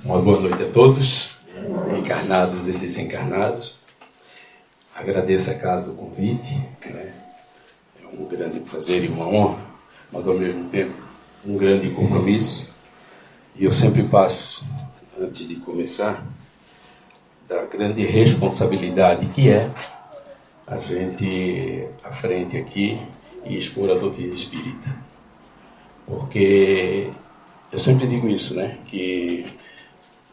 Uma boa noite a todos, encarnados e desencarnados. Agradeço a casa o convite, né? É um grande prazer e uma honra, mas ao mesmo tempo um grande compromisso. E eu sempre passo, antes de começar, da grande responsabilidade que é a gente à frente aqui e expor a doutrina espírita. Porque eu sempre digo isso, né? Que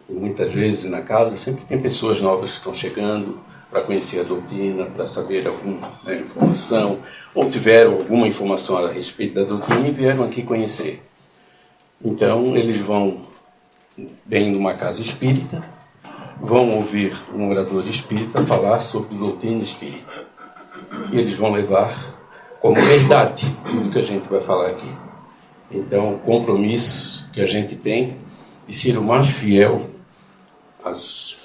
muitas vezes na casa sempre tem pessoas novas que estão chegando para conhecer a doutrina, para saber alguma informação, ou tiveram alguma informação a respeito da doutrina e vieram aqui conhecer. Então eles vão bem numa casa espírita, vão ouvir um orador espírita falar sobre doutrina espírita. E eles vão levar como verdade tudo que a gente vai falar aqui. Então o compromisso que a gente tem de ser o mais fiel às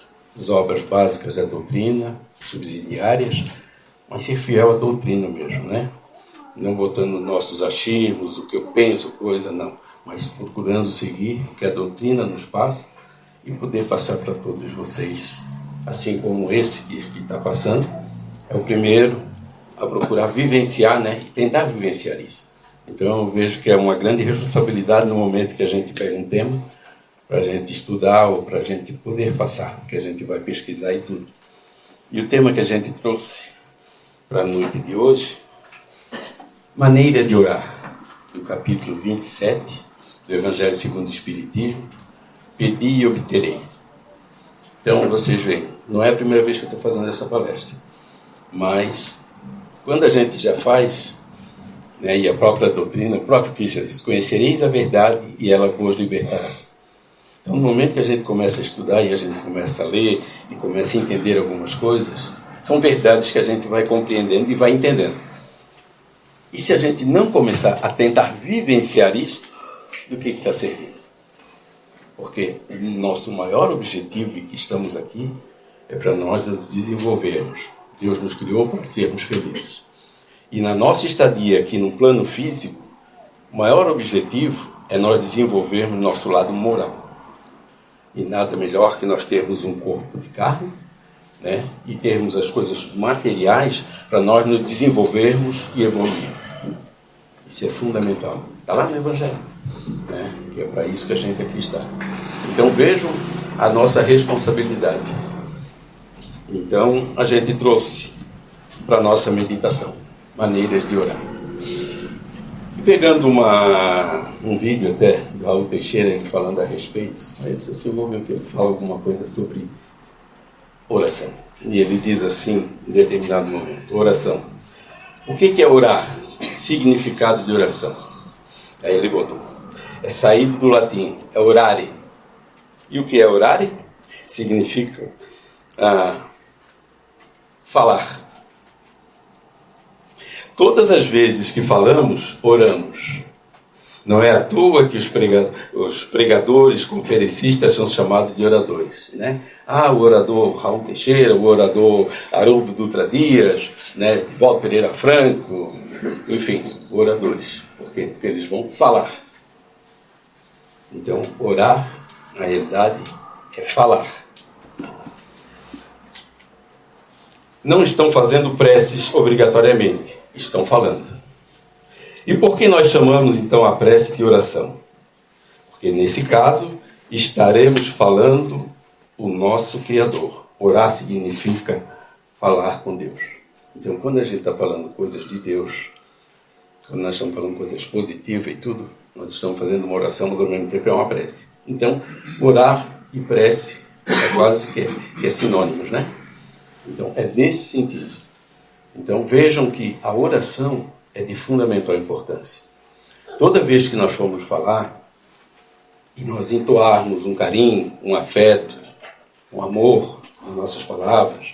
obras básicas da doutrina, subsidiárias, mas ser fiel à doutrina mesmo, né? Não botando nossos achismos, o que eu penso, coisa, não. Mas procurando seguir o que a doutrina nos passa e poder passar para todos vocês. Assim como esse que está passando, é o primeiro a procurar vivenciar, né? E tentar vivenciar isso. Então eu vejo que é uma grande responsabilidade no momento que a gente pega um tema, para a gente estudar ou para a gente poder passar, porque a gente vai pesquisar e tudo. E o tema que a gente trouxe para a noite de hoje, maneira de orar, do capítulo 27 do Evangelho segundo o Espiritismo, pedi e obterei. Então vocês veem, não é a primeira vez que eu estou fazendo essa palestra, mas quando a gente já faz, né, e a própria doutrina, o próprio Cristo diz, conhecereis a verdade e ela vos libertará. Então, no momento que a gente começa a estudar e a gente começa a ler e começa a entender algumas coisas, são verdades que a gente vai compreendendo e vai entendendo. E se a gente não começar a tentar vivenciar isto, do que está servindo? Porque o nosso maior objetivo, e que estamos aqui, é para nós nos desenvolvermos. Deus nos criou para sermos felizes. E na nossa estadia aqui no plano físico, o maior objetivo é nós desenvolvermos nosso lado moral. E nada melhor que nós termos um corpo de carne, né? E termos as coisas materiais para nós nos desenvolvermos e evoluirmos. Isso é fundamental. Está lá no Evangelho, né? Que é para isso que a gente aqui está. Então vejam a nossa responsabilidade. Então a gente trouxe para a nossa meditação maneiras de orar. E pegando um vídeo até do Raul Teixeira, ele falando a respeito, aí eu disse assim, eu vou ver que ele fala alguma coisa sobre oração. E ele diz assim, em determinado momento, oração. O que é orar? Significado de oração. Aí ele botou, é saído do latim, é orare. E o que é orare? Significa falar. Todas as vezes que falamos, oramos. Não é à toa que os pregadores, conferencistas são chamados de oradores, né? O orador Raul Teixeira, o orador Haroldo Dutra Dias, né? Divaldo Pereira Franco, enfim, oradores. Por quê? Porque eles vão falar. Então, orar, na realidade, é falar. Não estão fazendo preces obrigatoriamente, estão falando. E por que nós chamamos então a prece de oração? Porque nesse caso estaremos falando o nosso Criador. Orar significa falar com Deus. Então quando a gente está falando coisas de Deus, quando nós estamos falando coisas positivas e tudo, nós estamos fazendo uma oração, mas ao mesmo tempo é uma prece. Então orar e prece é quase que é sinônimos, né? Então, é nesse sentido. Então, vejam que a oração é de fundamental importância. Toda vez que nós formos falar e nós entoarmos um carinho, um afeto, um amor nas nossas palavras,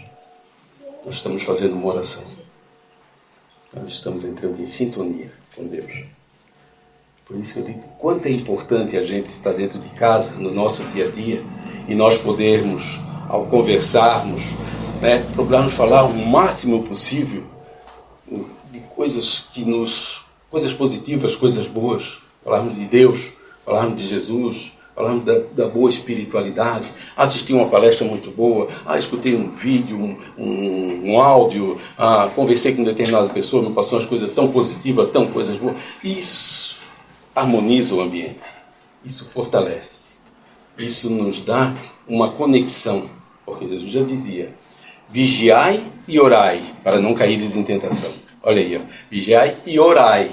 nós estamos fazendo uma oração. Nós estamos entrando em sintonia com Deus. Por isso que eu digo quanto é importante a gente estar dentro de casa, no nosso dia a dia, e nós podermos, ao conversarmos, né, procurarmos falar o máximo possível de coisas coisas positivas, coisas boas, falarmos de Deus, falarmos de Jesus, falando da boa espiritualidade, assisti uma palestra muito boa, escutei um vídeo, um áudio, conversei com determinada pessoa, me passou umas coisas tão positivas, tão coisas boas. Isso harmoniza o ambiente, isso fortalece, isso nos dá uma conexão, porque Jesus já dizia, vigiai e orai, para não caíres em tentação. Olha aí, vigiai e orai,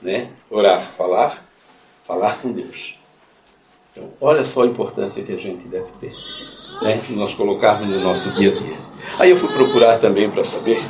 né? Orar, falar com Deus. Então, olha só a importância que a gente deve ter, né? Nós colocarmos no nosso dia a dia. Aí eu fui procurar também para saber,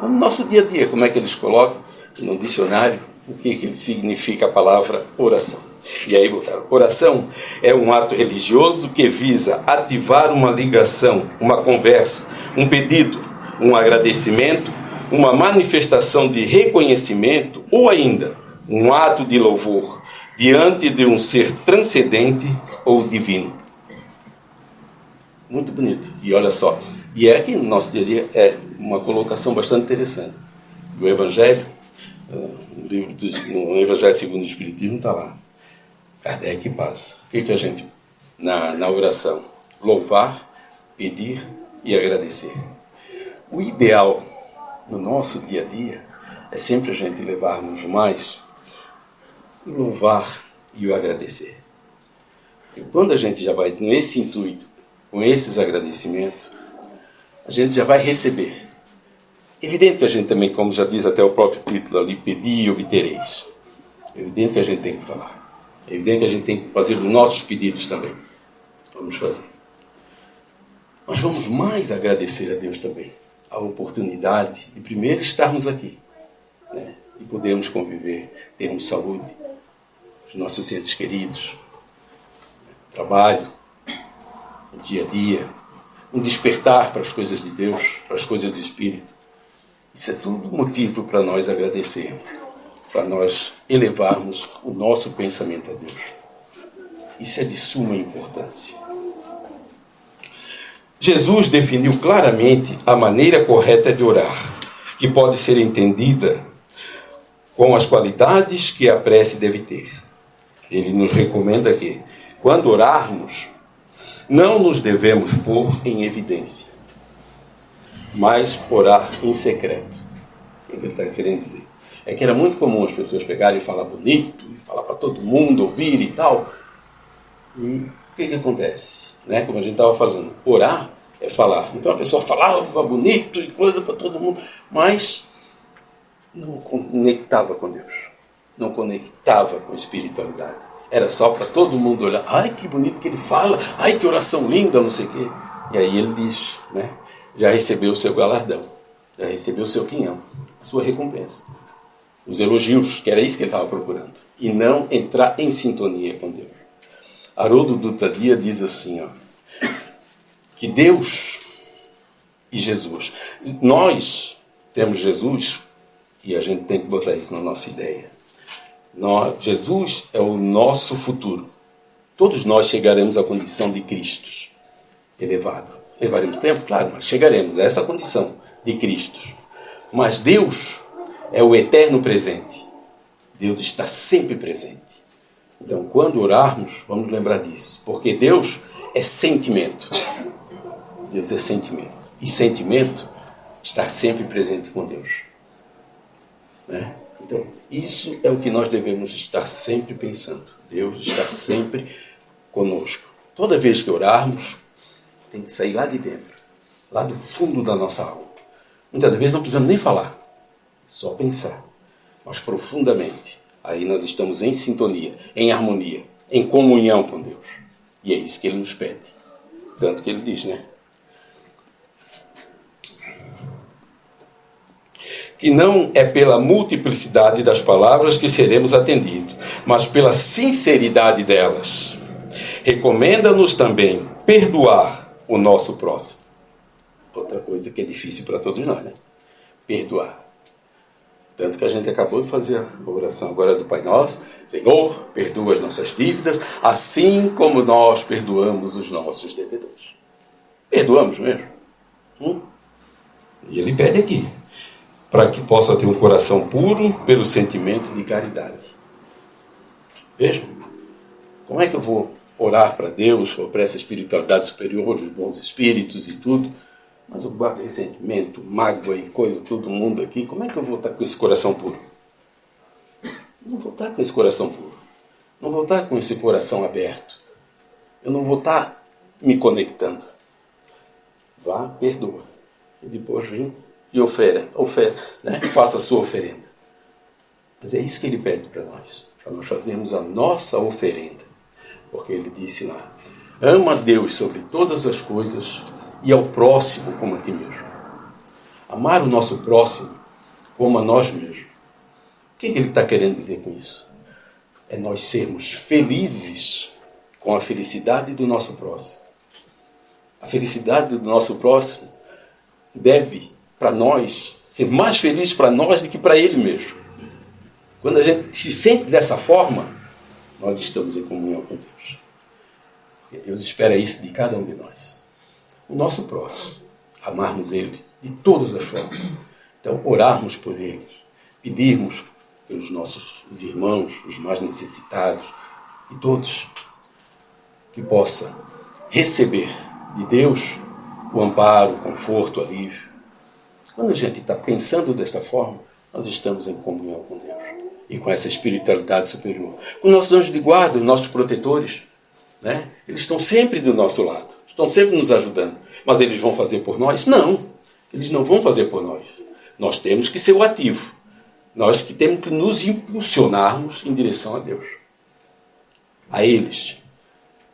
no nosso dia a dia, como é que eles colocam no dicionário, o que significa a palavra oração. E aí botaram, oração é um ato religioso que visa ativar uma ligação, uma conversa, um pedido, um agradecimento, uma manifestação de reconhecimento ou ainda um ato de louvor diante de um ser transcendente ou divino. Muito bonito. E olha só, e é que no nosso dia a dia é uma colocação bastante interessante. O Evangelho, no Evangelho segundo o Espiritismo está lá. Kardec passa. O que a gente, na oração? Louvar, pedir e agradecer. O ideal no nosso dia a dia é sempre a gente levarmos mais o louvar e o agradecer. E quando a gente já vai nesse intuito, com esses agradecimentos, a gente já vai receber. Evidente que a gente também, como já diz até o próprio título ali, pedir e obtereis. Evidente que a gente tem que falar. É evidente que a gente tem que fazer os nossos pedidos também. Vamos fazer. Mas vamos mais agradecer a Deus também. A oportunidade de primeiro estarmos aqui, né? E podermos conviver, termos saúde, os nossos entes queridos, trabalho, o dia a dia, um despertar para as coisas de Deus, para as coisas do Espírito. Isso é tudo motivo para nós agradecermos, para nós elevarmos o nosso pensamento a Deus. Isso é de suma importância. Jesus definiu claramente a maneira correta de orar, que pode ser entendida com as qualidades que a prece deve ter. Ele nos recomenda que, quando orarmos, não nos devemos pôr em evidência, mas orar em secreto. O que ele está querendo dizer? É que era muito comum as pessoas pegarem e falar bonito, e falar para todo mundo ouvir e tal. E o que acontece? Né? Como a gente estava falando, orar é falar. Então a pessoa falava bonito e coisa para todo mundo, mas não conectava com Deus. Não conectava com a espiritualidade. Era só para todo mundo olhar. Ai, que bonito que ele fala. Ai, que oração linda, não sei o quê. E aí ele diz, né? Já recebeu o seu galardão. Já recebeu o seu quinhão. A sua recompensa. Os elogios, que era isso que ele estava procurando. E não entrar em sintonia com Deus. Haroldo Dutra Dias diz assim, ó, que Deus e Jesus, nós temos Jesus, e a gente tem que botar isso na nossa ideia. Jesus é o nosso futuro. Todos nós chegaremos à condição de Cristo elevado. Levaremos tempo, claro, mas chegaremos a essa condição de Cristo. Mas Deus é o eterno presente. Deus está sempre presente. Então, quando orarmos, vamos lembrar disso. Porque Deus é sentimento. Deus é sentimento. E sentimento está sempre presente com Deus. Né? Então, isso é o que nós devemos estar sempre pensando. Deus está sempre conosco. Toda vez que orarmos, tem que sair lá de dentro. Lá do fundo da nossa alma. Muitas vezes não precisamos nem falar. Só pensar. Mas profundamente. Aí nós estamos em sintonia, em harmonia, em comunhão com Deus. E é isso que Ele nos pede. Tanto que Ele diz, né? Que não é pela multiplicidade das palavras que seremos atendidos, mas pela sinceridade delas. Recomenda-nos também perdoar o nosso próximo. Outra coisa que é difícil para todos nós, né? Perdoar. Tanto que a gente acabou de fazer a oração agora do Pai Nosso. Senhor, perdoa as nossas dívidas, assim como nós perdoamos os nossos devedores. Perdoamos mesmo. E Ele pede aqui, para que possa ter um coração puro pelo sentimento de caridade. Vejam, como é que eu vou orar para Deus, ou para essa espiritualidade superior, os bons espíritos e tudo, mas eu guardo ressentimento, mágoa e coisa, todo mundo aqui, como é que eu vou estar com esse coração puro? Não vou estar com esse coração puro. Não vou estar com esse coração aberto. Eu não vou estar me conectando. Vá, perdoa. E depois vem e oferta, né? Faça a sua oferenda. Mas é isso que ele pede para nós fazermos a nossa oferenda. Porque ele disse lá, ama a Deus sobre todas as coisas e ao próximo como a ti mesmo. Amar o nosso próximo como a nós mesmos. O que ele está querendo dizer com isso? É nós sermos felizes com a felicidade do nosso próximo. A felicidade do nosso próximo deve, para nós, ser mais feliz para nós do que para ele mesmo. Quando a gente se sente dessa forma, nós estamos em comunhão com Deus. Porque Deus espera isso de cada um de nós. O nosso próximo, amarmos ele de todas as formas. Então, orarmos por eles, pedirmos pelos nossos irmãos, os mais necessitados, e todos que possa receber de Deus o amparo, o conforto, o alívio. Quando a gente está pensando desta forma, nós estamos em comunhão com Deus e com essa espiritualidade superior. Com nossos anjos de guarda, os nossos protetores, né? Eles estão sempre do nosso lado, estão sempre nos ajudando. Mas eles vão fazer por nós? Não, eles não vão fazer por nós. Nós temos que ser o ativo. Nós que temos que nos impulsionarmos em direção a Deus. A eles.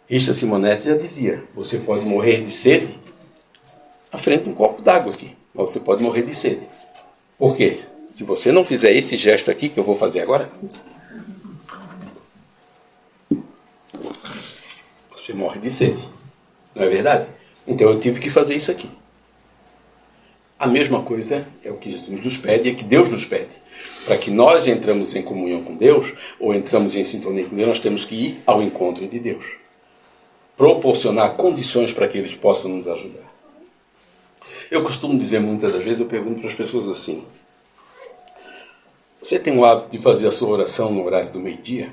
Richard Simonetti já dizia, você pode morrer de sede à frente de um copo d'água aqui, mas você pode morrer de sede. Por quê? Se você não fizer esse gesto aqui, que eu vou fazer agora, você morre de sede. Não é verdade? Então eu tive que fazer isso aqui. A mesma coisa é o que Jesus nos pede, é que Deus nos pede. Para que nós entramos em comunhão com Deus, ou entramos em sintonia com Deus, nós temos que ir ao encontro de Deus. Proporcionar condições para que eles possam nos ajudar. Eu costumo dizer muitas das vezes, eu pergunto para as pessoas assim, você tem o hábito de fazer a sua oração no horário do meio-dia?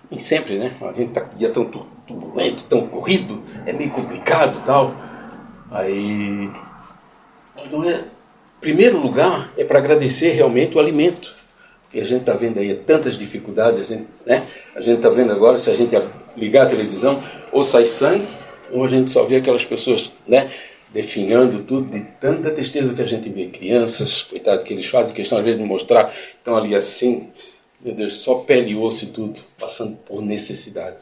Nem sempre, né? A gente está com o dia tão turbulento, tão corrido, é meio complicado e tal. Aí, não é... Em primeiro lugar, é para agradecer realmente o alimento. Porque a gente está vendo aí tantas dificuldades, a gente está vendo agora, se a gente ligar a televisão, ou sai sangue, ou a gente só vê aquelas pessoas, definhando tudo, de tanta tristeza que a gente vê. Crianças, coitado, que eles fazem questão às vezes de mostrar, estão ali assim, meu Deus, só pele e osso e tudo, passando por necessidade.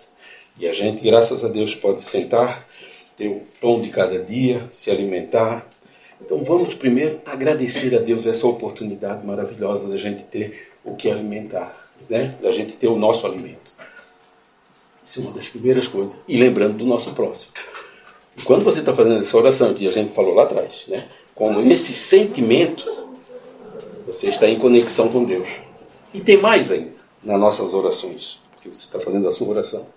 E a gente, graças a Deus, pode sentar, ter o pão de cada dia, se alimentar. Então vamos primeiro agradecer a Deus essa oportunidade maravilhosa da gente ter o que alimentar, da gente ter o nosso alimento. Isso é uma das primeiras coisas. E lembrando do nosso próximo. E quando você está fazendo essa oração, que a gente falou lá atrás, como esse sentimento, você está em conexão com Deus. E tem mais ainda nas nossas orações, porque você está fazendo a sua oração.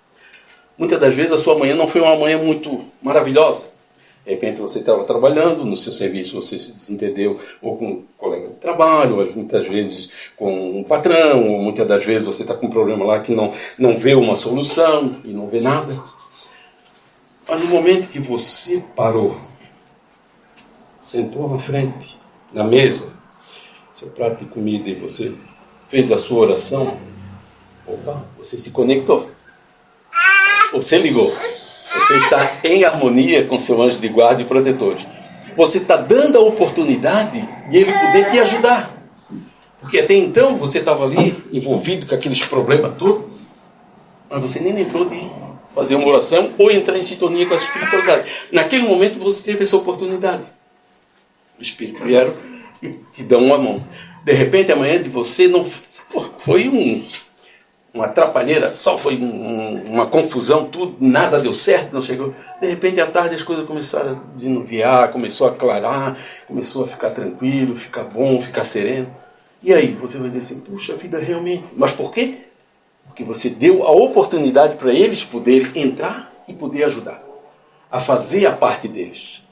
Muitas das vezes a sua manhã não foi uma manhã muito maravilhosa. De repente você estava trabalhando no seu serviço, você se desentendeu ou com um colega de trabalho, ou muitas vezes com um patrão, ou muitas das vezes você está com um problema lá que não vê uma solução e não vê nada. Mas no momento que você parou, sentou na frente, na mesa, seu prato de comida e você fez a sua oração, você se conectou. Você ligou. Você está em harmonia com seu anjo de guarda e protetor. Você está dando a oportunidade de ele poder te ajudar. Porque até então você estava ali envolvido com aqueles problemas todos, mas você nem lembrou de fazer uma oração ou entrar em sintonia com a espiritualidade. Naquele momento você teve essa oportunidade. O Espírito vieram e te dão uma mão. De repente amanhã de você não foi uma atrapalheira, só foi uma confusão, tudo, nada deu certo, não chegou. De repente, à tarde, as coisas começaram a desanuviar, começou a clarar, começou a ficar tranquilo, ficar bom, ficar sereno. E aí, você vai dizer assim, puxa vida, realmente. Mas por quê? Porque você deu a oportunidade para eles poderem entrar e poder ajudar, a fazer a parte deles.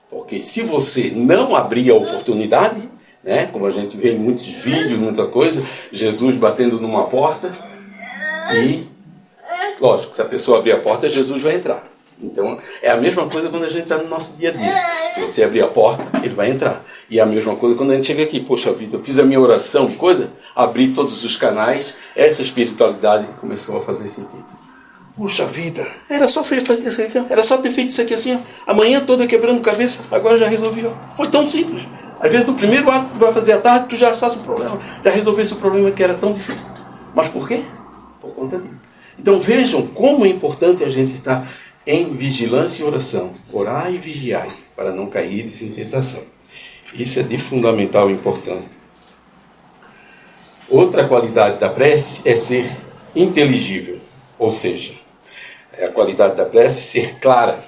Porque se você não abrir a oportunidade, como a gente vê em muitos vídeos, muita coisa, Jesus batendo numa porta, e Lógico, se a pessoa abrir a porta, Jesus vai entrar. Então, é a mesma coisa quando a gente está no nosso dia a dia. Se você abrir a porta, ele vai entrar. E é a mesma coisa quando a gente chega aqui. Poxa vida, eu fiz a minha oração, que coisa? Abri todos os canais, essa espiritualidade começou a fazer sentido. Puxa vida, era só fazer isso aqui, era só ter feito isso aqui assim, amanhã toda quebrando cabeça, agora já resolvi. Foi tão simples. Às vezes no primeiro ato que tu vai fazer à tarde, tu já sabe o problema, já resolvesse o problema que era tão difícil. Mas por quê? Por conta disso. Então vejam como é importante a gente estar em vigilância e oração. Orai e vigiai, para não cair em tentação. Isso é de fundamental importância. Outra qualidade da prece é ser inteligível. Ou seja, é a qualidade da prece ser clara,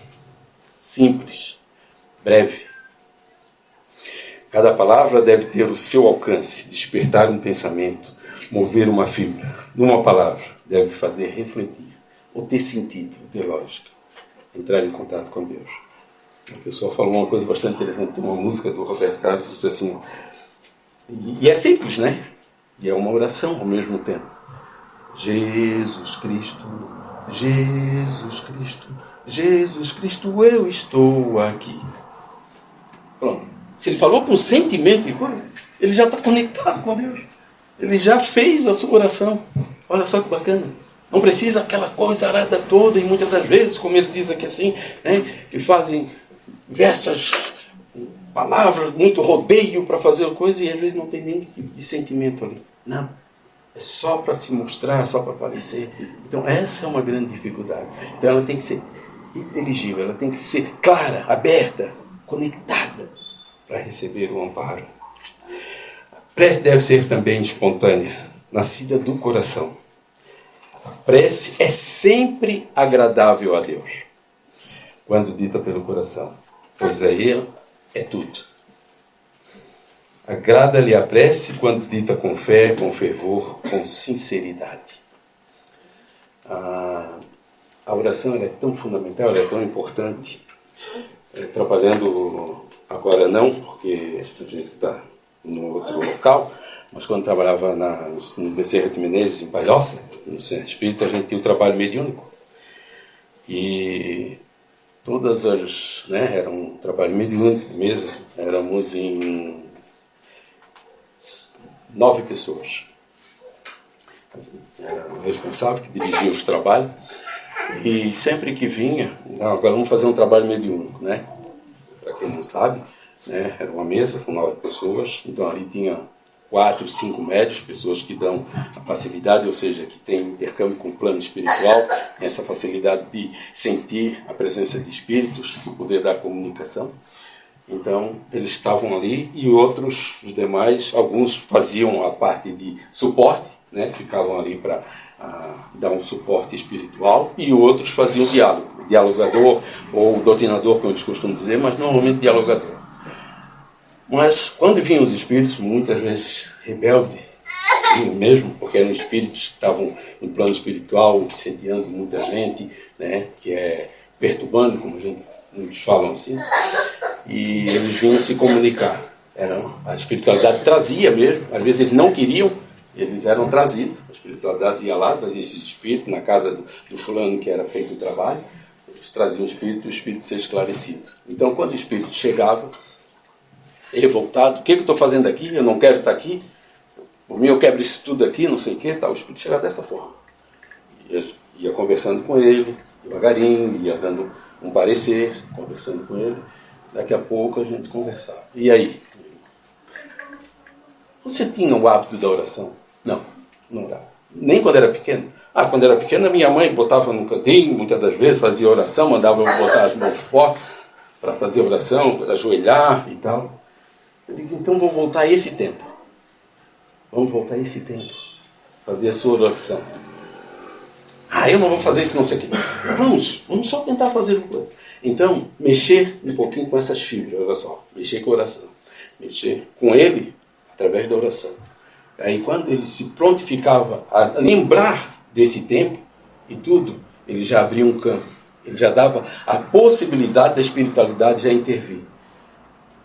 simples, breve. Cada palavra deve ter o seu alcance, despertar um pensamento, mover uma fibra. Numa palavra, deve fazer refletir, ou ter sentido, ou ter lógica. Entrar em contato com Deus. A pessoa falou uma coisa bastante interessante, tem uma música do Roberto Carlos, que diz assim, e é simples, né? E é uma oração ao mesmo tempo. Jesus Cristo, Jesus Cristo, Jesus Cristo, eu estou aqui. Pronto. Se ele falou com sentimento e coisa, ele já está conectado com Deus. Ele já fez a sua oração. Olha só que bacana. Não precisa aquela coisa arada toda, e muitas das vezes, como ele diz aqui assim, né, que fazem diversas palavras, muito rodeio para fazer coisa, e às vezes não tem nenhum tipo de sentimento ali. Não. É só para se mostrar, só para aparecer. Então essa é uma grande dificuldade. Então ela tem que ser inteligível, ela tem que ser clara, aberta, conectada para receber o amparo. A prece deve ser também espontânea, nascida do coração. A prece é sempre agradável a Deus, quando dita pelo coração, pois a Ele é tudo. Agrada-lhe a prece quando dita com fé, com fervor, com sinceridade. A oração ela é tão fundamental, ela é tão importante. Trabalhando agora não, porque a gente está no outro local, mas quando trabalhava no Bezerra de Menezes, em Palhoça, no Centro Espírita, a gente tinha o trabalho mediúnico. E todas as... era um trabalho mediúnico mesmo, éramos em 9 pessoas. Era o responsável que dirigia os trabalhos. E sempre que vinha, agora vamos fazer um trabalho mediúnico, né? Para quem não sabe, né? Era uma mesa com 9 pessoas, então ali tinha 4, 5 médios, pessoas que dão a facilidade, ou seja, que tem intercâmbio com o plano espiritual, tem essa facilidade de sentir a presença de espíritos, de poder dar comunicação. Então, eles estavam ali e outros, os demais, alguns faziam a parte de suporte, né? Ficavam ali para dar um suporte espiritual, e outros faziam diálogo, dialogador ou doutrinador, como eles costumam dizer, mas normalmente dialogador. Mas quando vinham os espíritos, muitas vezes rebeldes, mesmo, porque eram espíritos que estavam em plano espiritual, obsediando muita gente, né? Que é perturbando, como muitos falam assim, e eles vinham se comunicar. A espiritualidade trazia mesmo, às vezes eles não queriam, eles eram trazidos, a espiritualidade ia lá, trazia esses espíritos na casa do fulano que era feito o trabalho, eles traziam o espírito ser esclarecido. Então quando o espírito chegava, revoltado, o que eu estou fazendo aqui? Eu não quero estar aqui, por mim eu quebro isso tudo aqui, não sei o que, tal. O espírito chegava dessa forma. Ia conversando com ele, devagarinho, ia dando um parecer, conversando com ele. Daqui a pouco a gente conversava. E aí? Você tinha o hábito da oração? Não era. Nem quando era pequeno. Quando era pequeno, a minha mãe botava no cantinho, muitas das vezes, fazia oração, mandava eu botar as mãos fortes para fazer oração, ajoelhar e tal. Eu digo, então vamos voltar a esse tempo. Vamos voltar a esse tempo. Fazer a sua oração. Eu não vou fazer isso, não sei o quê. Vamos só tentar fazer uma coisa. Então, mexer um pouquinho com essas fibras, olha só. Mexer com a oração. Mexer com ele através da oração. Aí quando ele se prontificava a lembrar desse tempo e tudo, ele já abria um campo. Ele já dava a possibilidade da espiritualidade já intervir.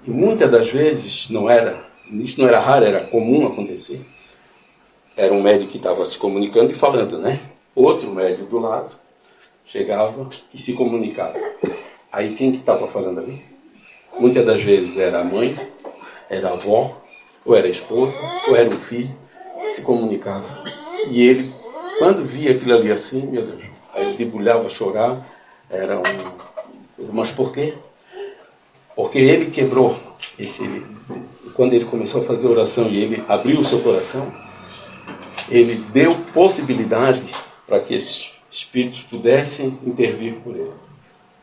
E muitas das vezes isso não era raro, era comum acontecer. Era um médico que estava se comunicando e falando, né? outro médium do lado chegava e se comunicava. Aí quem que estava falando ali? Muitas das vezes era a mãe, era a avó, ou era a esposa, ou era o filho, que se comunicava. E ele, quando via aquilo ali assim, meu Deus, aí ele debulhava a chorar, era um... Mas por quê? Porque ele quebrou quando ele começou a fazer oração e ele abriu o seu coração, ele deu possibilidade para que esses espíritos pudessem intervir por ele.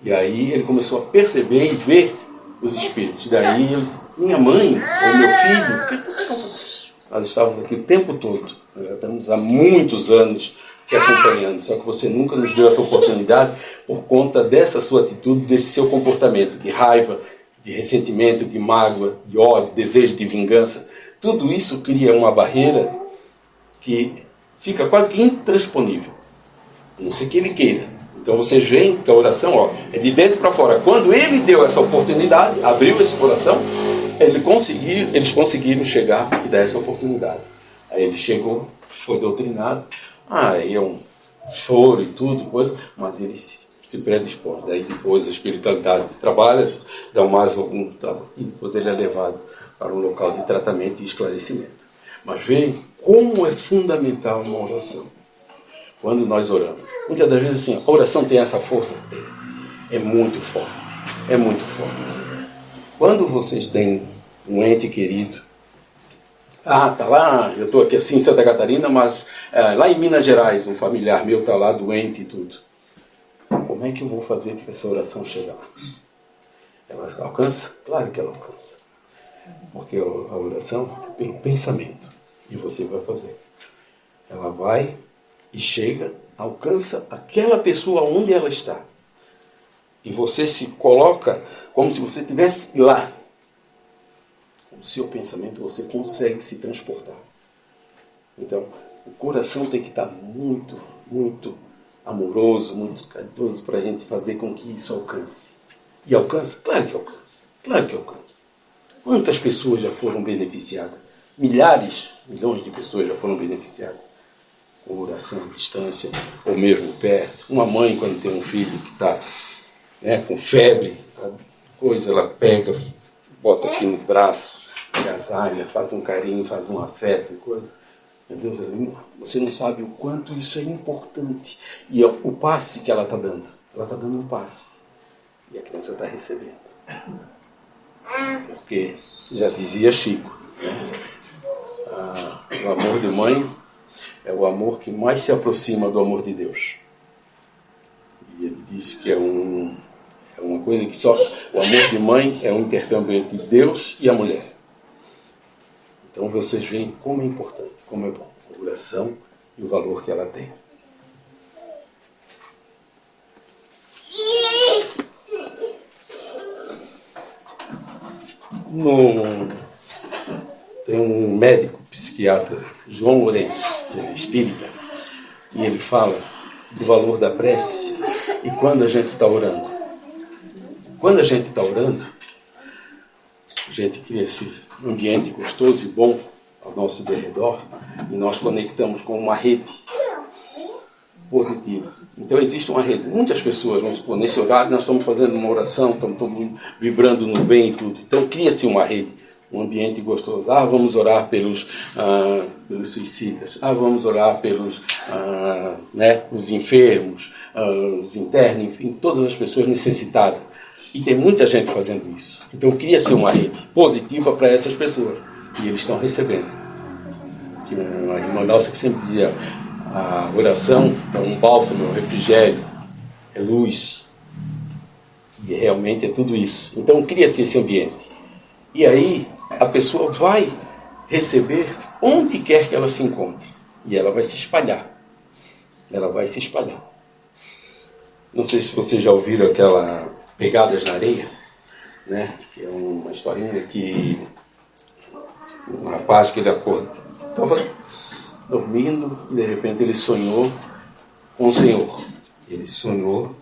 E aí ele começou a perceber e ver os espíritos. Daí eles, minha mãe ou meu filho, o que vocês estão fazendo? Nós estávamos aqui o tempo todo, nós já estamos há muitos anos te acompanhando, só que você nunca nos deu essa oportunidade por conta dessa sua atitude, desse seu comportamento de raiva, de ressentimento, de mágoa, de ódio, desejo de vingança. Tudo isso cria uma barreira que fica quase que intransponível, a não ser que ele queira. Então vocês veem que a oração é de dentro para fora. Quando ele deu essa oportunidade, abriu esse coração, eles conseguiram chegar e dar essa oportunidade. Aí ele chegou, foi doutrinado, aí é um choro e tudo, coisa, mas ele se predispõe. Daí depois a espiritualidade trabalha, dá mais algum trabalho, e depois ele é levado para um local de tratamento e esclarecimento. Mas veem como é fundamental uma oração. Quando nós oramos, muitas das vezes assim, a oração tem essa força que tem. É muito forte, é muito forte. Quando vocês têm um ente querido, tá lá, eu estou aqui assim em Santa Catarina, mas lá em Minas Gerais, um familiar meu está lá doente e tudo. Como é que eu vou fazer para essa oração chegar? Ela alcança? Claro que ela alcança. Porque a oração é pelo pensamento. E você vai fazer. Ela vai e chega, alcança aquela pessoa onde ela está. E você se coloca como se você estivesse lá. Com o seu pensamento você consegue se transportar. Então, o coração tem que estar muito, muito amoroso, muito caridoso para a gente fazer com que isso alcance. E alcança? Claro que alcança. Claro que alcança. Quantas pessoas já foram beneficiadas? Milhares, milhões de pessoas já foram beneficiadas. Com oração à distância, ou mesmo perto. Uma mãe, quando tem um filho que está com febre, coisa, ela pega, bota aqui no braço, agasalha, faz um carinho, faz um afeto e coisa. Meu Deus, você não sabe o quanto isso é importante. E o passe que ela está dando. Ela está dando um passe. E a criança está recebendo. Porque, já dizia Chico, o amor de mãe é o amor que mais se aproxima do amor de Deus. E ele disse que é uma coisa que só... O amor de mãe é um intercâmbio entre Deus e a mulher. Então vocês veem como é importante, como é bom a oração e o valor que ela tem. Tem um médico psiquiatra, João Lourenço, ele é espírita, e ele fala do valor da prece e quando a gente está orando. Quando a gente está orando, a gente cria esse ambiente gostoso e bom ao nosso derredor e nós conectamos com uma rede positiva. Então existe uma rede. Muitas pessoas, vamos supor, nesse horário nós estamos fazendo uma oração, estamos todo mundo vibrando no bem e tudo. Então cria-se uma rede, um ambiente gostoso. Vamos orar pelos suicidas. Vamos orar pelos os enfermos, os internos, enfim, todas as pessoas necessitadas. E tem muita gente fazendo isso. Então cria-se uma rede positiva para essas pessoas. E eles estão recebendo. Uma irmã nossa que sempre dizia, a oração é um bálsamo, é um refrigério, é luz. E realmente é tudo isso. Então cria-se esse ambiente. E aí a pessoa vai receber onde quer que ela se encontre. E ela vai se espalhar. Ela vai se espalhar. Não sei se vocês já ouviram aquela Pegadas na Areia, né? Que é uma historinha que um rapaz que ele acordou, estava dormindo e de repente ele sonhou com o Senhor. Ele sonhou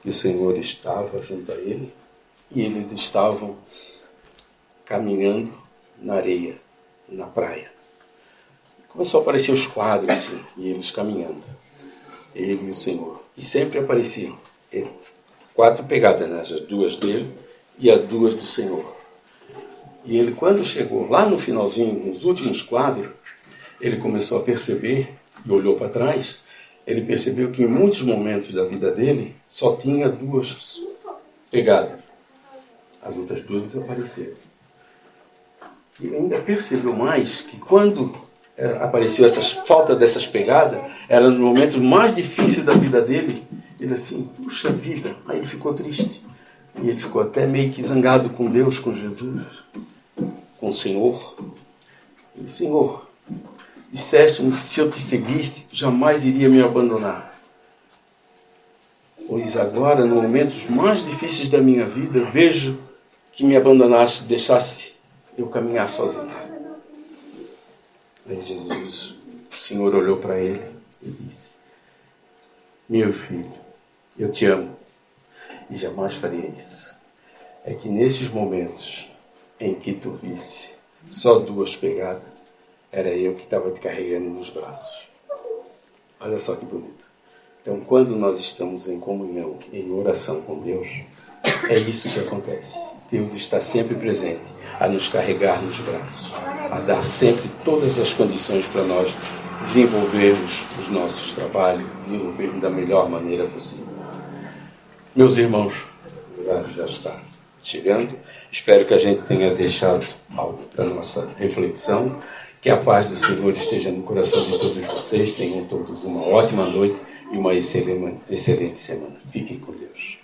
que o Senhor estava junto a ele e eles estavam caminhando na areia, na praia. Começou a aparecer os quadros assim, e eles caminhando. ele e o Senhor. E sempre apareciam 4 pegadas, né? As 2 dele e as 2 do Senhor. E ele, quando chegou lá no finalzinho, nos últimos quadros, ele começou a perceber, e olhou para trás, ele percebeu que em muitos momentos da vida dele só tinha 2 pegadas. As outras 2 desapareceram. E ele ainda percebeu mais que quando apareceu falta dessas pegadas, era no momento mais difícil da vida dele, ele assim, puxa vida, aí ele ficou triste. E ele ficou até meio que zangado com Deus, com Jesus, com o Senhor. Ele disse, Senhor, disseste-me que se eu te seguisse, tu jamais iria me abandonar. Pois agora, nos momentos mais difíceis da minha vida, vejo que me abandonaste, deixasse eu caminhar sozinho. Aí Jesus, o Senhor olhou para ele e disse, meu filho, eu te amo e jamais faria isso. É que nesses momentos em que tu visse só 2 pegadas, era eu que estava te carregando nos braços. Olha só que bonito. Então, quando nós estamos em comunhão, em oração com Deus, é isso que acontece. Deus está sempre presente, a nos carregar nos braços, a dar sempre todas as condições para nós desenvolvermos os nossos trabalhos, desenvolvermos da melhor maneira possível. Meus irmãos, o horário já está chegando. Espero que a gente tenha deixado algo para a nossa reflexão. Que a paz do Senhor esteja no coração de todos vocês. Tenham todos uma ótima noite e uma excelente semana. Fiquem com Deus.